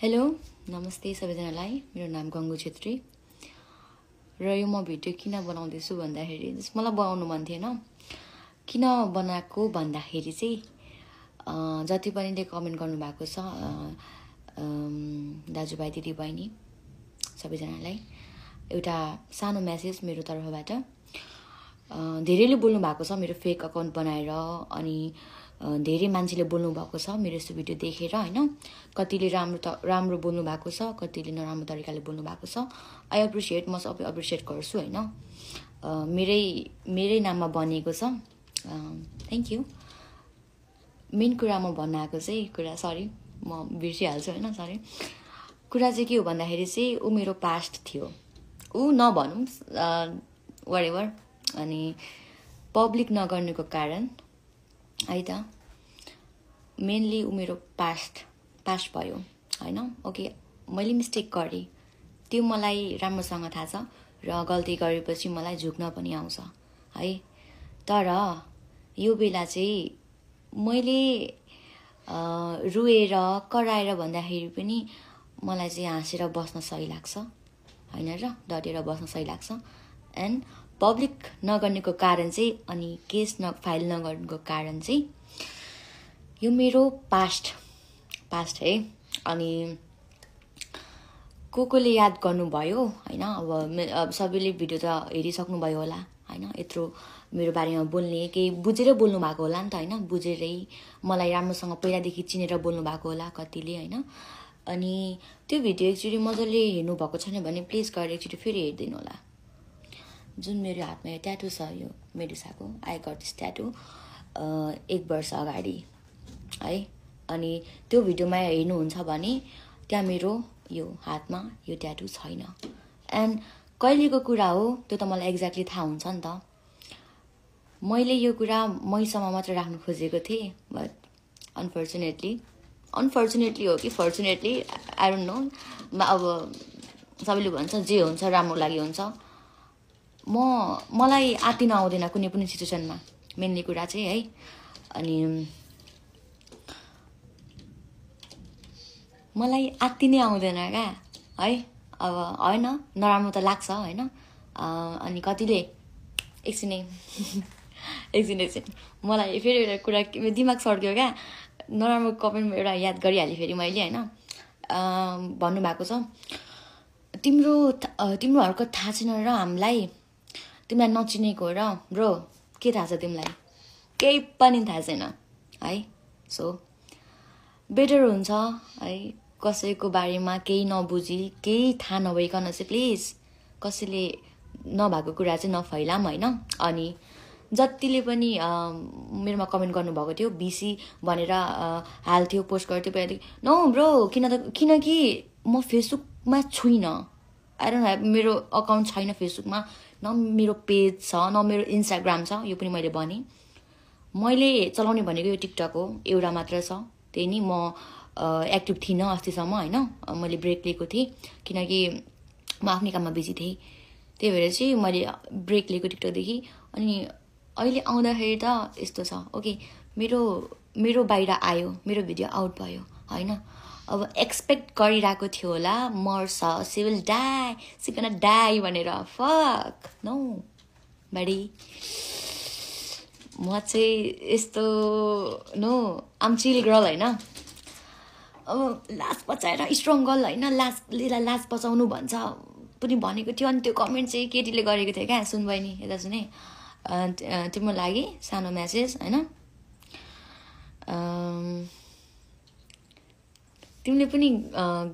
hello नमस्ते सबैजनालाई मेरो नाम गङ्गु छेत्री र यो म भिडियो किन बनाउँदैछु भन्दाखेरि मलाई बनाउनु मन थिएन किन बनाएको भन्दाखेरि चाहिँ जति पनि कमेन्ट गर्नु भएको छ दाजुभाइ दिदीबहिनी सबैजनालाई एउटा सानो मेसेज मेरो तर्फबाट धेरैले बोल्नु भएको छ मेरो फेक अकाउन्ट बनाएर अनि धेरै मान्छेले बोल्नु भएको छ मेरो यस्तो भिडियो देखेर हैन कतिले राम्रो बोल्नु भएको छ कतिले नराम्रो तरिकाले बोल्नु भएको छ आई एप्रिसिएट म सबै एप्रिसिएट गर्छु हैन मेरै नाममा बनिएको छ थ्यांक यू मेन कुरा म भन्न आएको चाहिँ कुरा सरी म बिर्सिहाल्छु हैन सरी कुरा चाहिँ के हो भन्दाखेरि चाहिँ उ मेरो पास्ट थियो उ नभनौं व्हाटएभर अनि पब्लिक नगर्नुको कारण है त मेनली उ मेरो पास्ट भयो हैन ओके मैले मिस्टेक गरे त्यो मलाई राम्रोसँग थाहा छ र गल्ती गरेपछि मलाई झुक्न पनि आउँछ है तर यो बेला चाहिँ मैले रुएर कराएर भन्दाखेरि पनि मलाई चाहिँ हाँसेर बस्न सही लाग्छ हैन र डटेर बस्न सही लाग्छ एन्ड पब्लिक नगर्नेको कारण चाहिँ अनि केस फाइल नगर्नुको कारण चाहिँ यो मेरो पास्ट है अनि कोले याद गर्नुभयो हैन अब सबैले भिडियो त हेरिसक्नु भयो होला हैन यत्रो मेरो बारेमा बोल्ने केही बुझेर बोल्नु भएको होला नि त हैन बुझेरै मलाई राम्रोसँग पहिलादेखि चिनेर बोल्नु भएको होला कतिले हैन अनि त्यो भिडियो एकचोटी मजाले हेर्नु भएको छैन भने प्लिज गएर एकचोटी फेरि हेर्दिनु होला जुन मेरो हातमा यो ट्याटु छ यो मेडुसाको आई गट दिस ट्याटु 1 वर्ष अगाडि है अनि त्यो भिडियोमा हेर्नुहुन्छ भने त्यहाँ मेरो यो हातमा यो ट्याटु छैन एन्ड कहिलेको कुरा हो त्यो त मलाई एक्ज्याक्टली थाहा हुन्छ नि त मैले यो कुरा मैसम्म मात्र राख्न खोजेको थिएँ बट अनफर्चुनेटली हो कि फर्चुनेटली आई डोन्ट नो अब सबैले भन्छ जे हुन्छ राम्रो लागि हुन्छ मलाई आत्तिन आउँदैन कुनै पनि सिचुएसनमा मेनली कुरा चाहिँ है अनि मलाई आत्तिनै आउँदैन क्या है अब हैन नराम्रो त लाग्छ हैन अनि कतिले एकछिन मलाई फेरि एउटा कुरा दिमाग सर्क्यो क्या नराम्रो कमेन्टमा एउटा याद गरिहालेँ फेरि मैले हैन भन्नुभएको छ तिम्रोहरूको थाहा छैन र हामीलाई तिमीलाई नचिनेको र ब्रो के थाहा छ तिमीलाई केही पनि थाहा छैन है सो बेटर हुन्छ है कसैको बारेमा केही नबुझी केही थाहा नभइकन चाहिँ प्लिज कसैले नभएको कुरा चाहिँ नफैलाम हैन अनि जतिले पनि मेरोमा कमेन्ट गर्नुभएको थियो बीसी भनेर हाल्थ्यो पोस्ट गर्थ्यो पहिलादेखि नो ब्रो किनकि म फेसबुकमा छुइनँ आई डोन्ट ह्याभ मेरो अकाउन्ट छैन फेसबुकमा न मेरो पेज छ न मेरो इन्स्टाग्राम छ यो पनि मैले भने मैले चलाउने भनेको यो टिकटक हो एउटा मात्र छ त्यही नि म एक्टिभ थिइनँ अस्तिसम्म हैन मैले ब्रेक लिएको थिएँ किनकि म आफ्नै काममा बिजी थिएँ त्यही भएर चाहिँ मैले ब्रेक लिएको टिकटकदेखि अनि अहिले आउँदाखेरि त यस्तो छ ओके मेरो बाहिर आयो मेरो भिडियो आउट भयो हैन अब एक्सपेक्ट गरिरहेको थियो होला मर्छ सी विल डाई भनेर फक नो बडी म चाहिँ यस्तो नो आम चिल गर्ल हैन अब लास्ट बचाएर स्ट्रङ गर्ल हैन लास्ट बचाउनु भन्छ पनि भनेको थियो अनि त्यो कमेन्ट चाहिँ केटीले गरेको थियो क्या सुन बहिनी यता सुने तिम्रो लागि सानो मेसेज हैन तिमीले पनि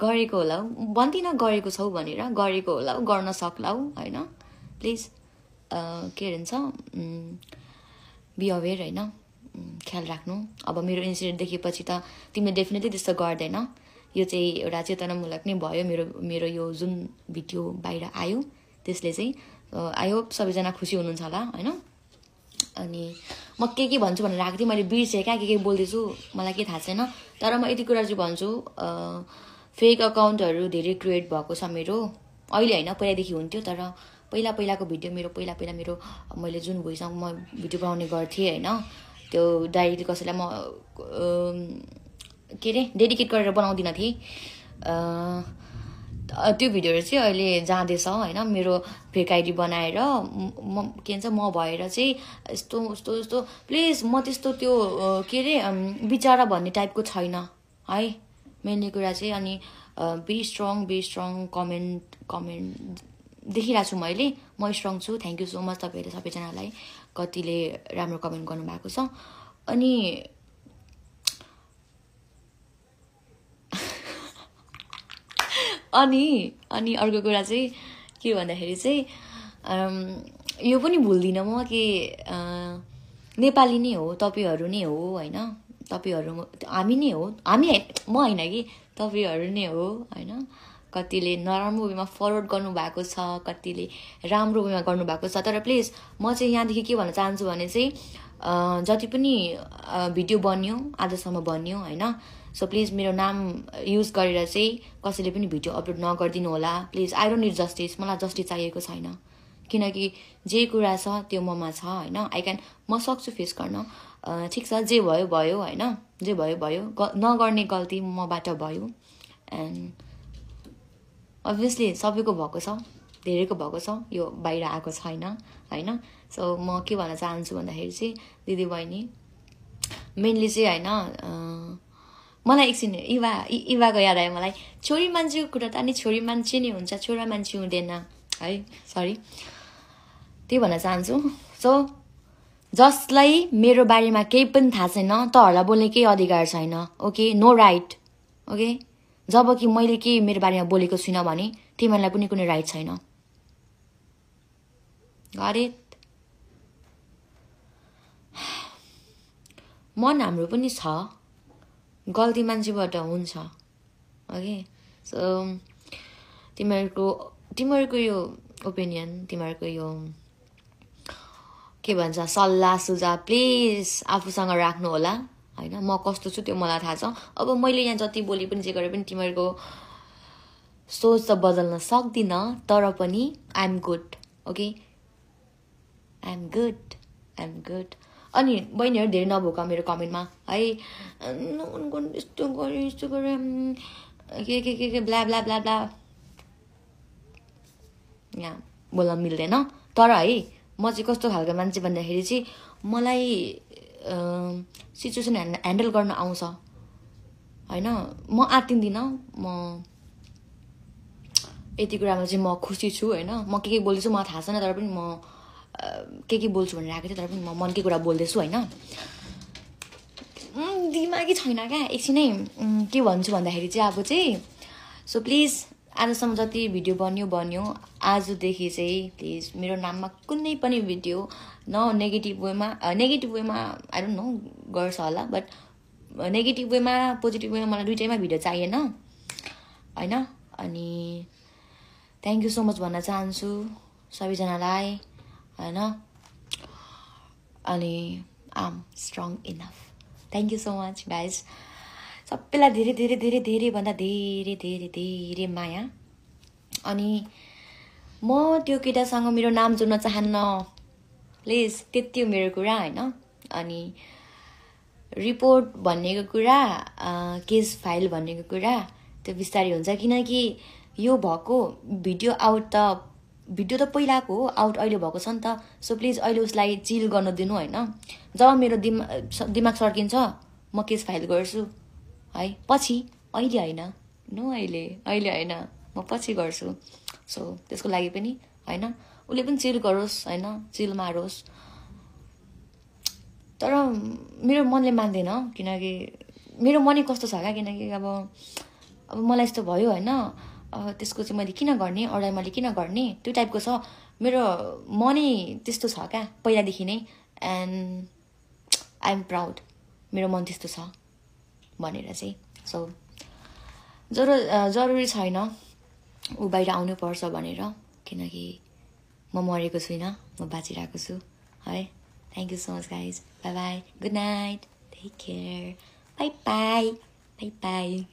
गरेको होला भन्दिन गरेको छौ भनेर गरेको होला गर्न सक्लाउ हैन प्लिज के भन्छ बी अवेयर हैन ख्याल राख्नु अब मेरो इन्सिडेन्ट देखेपछि त तिमीले डेफिनेटली त्यस्तो गर्दैन यो चाहिँ एउटा चेतनामूलक नै भयो मेरो यो जुन भिडियो बाहिर आयो त्यसले चाहिँ आई होप सबैजना खुसी हुनुहुन्छ होला हैन अनि म के भन्छु भनेर राख्दै मैले बिर्सेँ क्या के बोल्दैछु मलाई के थाहा छैन तर म यति कुरा चाहिँ भन्छु फेक अकाउन्टहरू धेरै क्रिएट भएको छ मेरो अहिले हैन पहिलादेखि हुन्थ्यो तर पहिलाको भिडियो मेरो पहिला मेरो मैले जुन भोइसँग म भिडियो बनाउने गर्थेँ हैन त्यो डाइरेक्टली कसैलाई म के रे डेडिकेट गरेर बनाउँदिन थिएँ त्यो भिडियोहरू चाहिँ अहिले जाँदैछ होइन मेरो फेक आइडी बनाएर म के भन्छ म भएर चाहिँ यस्तो यस्तो यस्तो प्लिज म त्यस्तो त्यो के अरे विचारा भन्ने टाइपको छैन है मेनली कुरा चाहिँ अनि बी स्ट्रङ कमेन्ट देखिरहेको छु मैले म स्ट्रङ छु थ्याङ्क यू सो मच तपाईँहरू सबैजनालाई कतिले राम्रो कमेन्ट गर्नुभएको छ अनि अनि अर्को कुरा चाहिँ के भन्दाखेरि चाहिँ यो पनि भुल्दिनँ म कि नेपाली नै हो तपाईँहरू नै हो होइन तपाईँहरू हामी नै हो हामी म होइन कि तपाईँहरू नै हो होइन कतिले नराम्रो वेमा फरवर्ड गर्नुभएको छ कतिले राम्रो वेमा गर्नुभएको छ तर प्लिज म चाहिँ यहाँदेखि के भन्न चाहन्छु भने चाहिँ जति पनि भिडियो बन्यो आजसम्म बन्यो होइन सो प्लिज मेरो नाम युज गरेर चाहिँ कसैले पनि भिडियो अपलोड नगरिदिनु होला please I don't need justice मलाई जस्टिस चाहिएको छैन किनकि जे कुरा छ त्यो ममा छ होइन आई क्यान म सक्छु फेस गर्न ठिक छ जे भयो भयो होइन जे भयो भयो नगर्ने गल्ती मबाट भयो एन्ड अभियसली सबैको भएको छ धेरैको भएको छ यो बाहिर आएको छैन होइन सो म के भन्न चाहन्छु भन्दाखेरि चाहिँ दिदी बहिनी मेनली चाहिँ होइन मलाई एकछिन इवाको याद आयो मलाई छोरी मान्छेको कुरा त अनि छोरी मान्छे नै हुन्छ छोरा मान्छे हुँदैन है सरी त्यही भन्न चाहन्छु सो जसलाई मेरो बारेमा केही पनि थाहा छैन तहरूलाई बोल्ने केही अधिकार छैन ओके नो राइट ओके जब कि मैले के मेरो बारेमा बोलेको छुइनँ भने तिमीहरूलाई पनि कुनै राइट छैन गरे मन हाम्रो पनि छ गल्ती मान्छेबाट हुन्छ ओके सो तिमीहरूको यो ओपिनियन तिमीहरूको यो के भन्छ सल्लाह सुझाव प्लिज आफूसँग राख्नु होला होइन म कस्तो छु त्यो मलाई थाहा छ अब मैले यहाँ जति बोले पनि जे गरे पनि तिमीहरूको सोच त बदल्न सक्दिनँ तर पनि I am good okay I am good अनि बहिनीहरू धेरै नभोक मेरो कमेन्टमा है यस्तो गरे के ब्ला ब्ला ब्ला ब्ला यहाँ बोल्न मिल्दैन तर है म चाहिँ कस्तो खालको मान्छे भन्दाखेरि चाहिँ मलाई सिचुएसन ह्यान्डल गर्न आउँछ होइन म आत्तिन्दिनँ म यति कुरामा चाहिँ म खुसी छु होइन म के बोल्दैछु मलाई थाहा छैन तर पनि म के बोल्छु भनेर आएको थिएँ तर पनि म मनकै कुरा बोल्दैछु होइन दिमागी छैन क्या एकछिनै के भन्छु भन्दाखेरि चाहिँ अब चाहिँ सो प्लिज आजसम्म जति भिडियो बन्यो आजदेखि चाहिँ प्लिज मेरो नाममा कुनै पनि भिडियो न नेगेटिभ वेमा आई डोन्ट नो गर्छ होला बट नेगेटिभ वेमा पोजिटिभ वेमा मलाई दुइटैमा भिडियो चाहिएन होइन अनि थ्याङ्क यू सो मच भन्न चाहन्छु सबैजनालाई होइन अनि I'm strong enough thank you so much guys सबैलाई धेरै धेरै धेरै धेरैभन्दा धेरै धेरै धेरै माया अनि म त्यो केटासँग मेरो नाम जोड्न चाहन्न प्लिज त्यति हो मेरो कुरा होइन अनि रिपोर्ट भन्नेको कुरा केस फाइल भन्नेको कुरा त्यो बिस्तारै हुन्छ किनकि यो भएको भिडियो त पहिलाको हो आउट अहिले भएको छ नि त सो प्लिज अहिले उसलाई चिल गर्न दिनु होइन जब मेरो दिमाग सर्किन्छ म केस फाइल गर्छु है पछि अहिले होइन अहिले होइन म पछि गर्छु सो त्यसको लागि पनि होइन उसले पनि चिल गरोस् होइन चिल मारोस् तर मेरो मनले मान्दैन किनकि मेरो मनै कस्तो छ क्या किनकि अब मलाई यस्तो भयो होइन त्यसको चाहिँ मैले किन गर्ने अरूलाई मैले किन गर्ने त्यो टाइपको छ मेरो मनै त्यस्तो छ क्या पहिलादेखि नै एन्ड आई एम प्राउड मेरो मन त्यस्तो छ भनेर चाहिँ सो जरुरी छैन ऊ बाहिर आउनुपर्छ भनेर किनकि म मरेको छुइनँ म बाँचिरहेको छु है thank you so much guys bye bye good night take care bye by